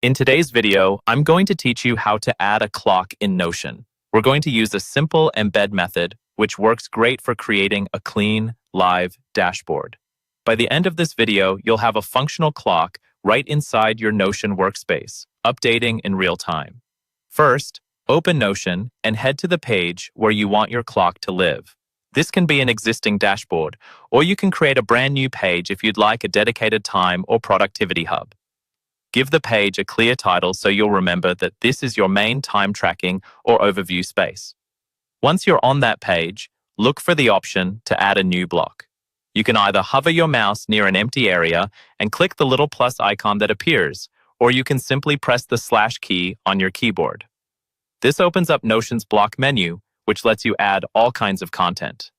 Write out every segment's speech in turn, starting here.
In today's video, I'm going to teach you how to add a clock in Notion. We're going to use a simple embed method, which works great for creating a clean, live dashboard. By the end of this video, you'll have a functional clock right inside your Notion workspace, updating in real time. First, open Notion and head to the page where you want your clock to live. This can be an existing dashboard, or you can create a brand new page if you'd like a dedicated time or productivity hub. Give the page a clear title so you'll remember that this is your main time tracking or overview space. Once you're on that page, look for the option to add a new block. You can either hover your mouse near an empty area and click the little plus icon that appears, or you can simply press the / key on your keyboard. This opens up Notion's block menu, which lets you add all kinds of content.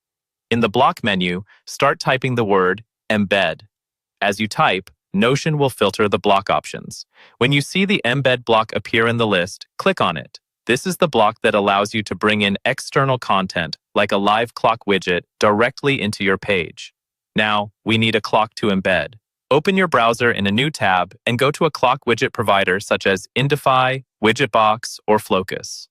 In the block menu, start typing the word embed. As you type, Notion will filter the block options. When you see the embed block appear in the list, click on it. This is the block that allows you to bring in external content, like a live clock widget, directly into your page. Now, we need a clock to embed. Open your browser in a new tab and go to a clock widget provider such as Indify, Widgetbox, or Flocus.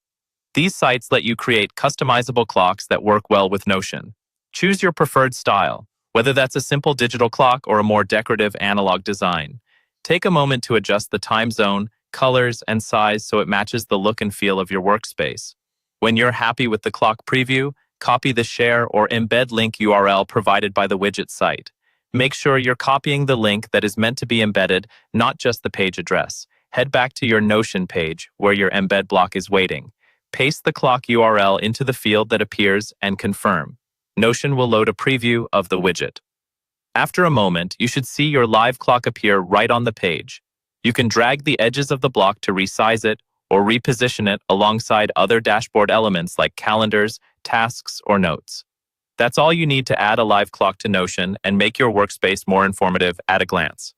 These sites let you create customizable clocks that work well with Notion. Choose your preferred style, whether that's a simple digital clock or a more decorative analog design. Take a moment to adjust the time zone, colors, and size so it matches the look and feel of your workspace. When you're happy with the clock preview, copy the share or embed link URL provided by the widget site. Make sure you're copying the link that is meant to be embedded, not just the page address. Head back to your Notion page where your embed block is waiting. Paste the clock URL into the field that appears and confirm. Notion will load a preview of the widget. After a moment, you should see your live clock appear right on the page. You can drag the edges of the block to resize it or reposition it alongside other dashboard elements like calendars, tasks, or notes. That's all you need to add a live clock to Notion and make your workspace more informative at a glance.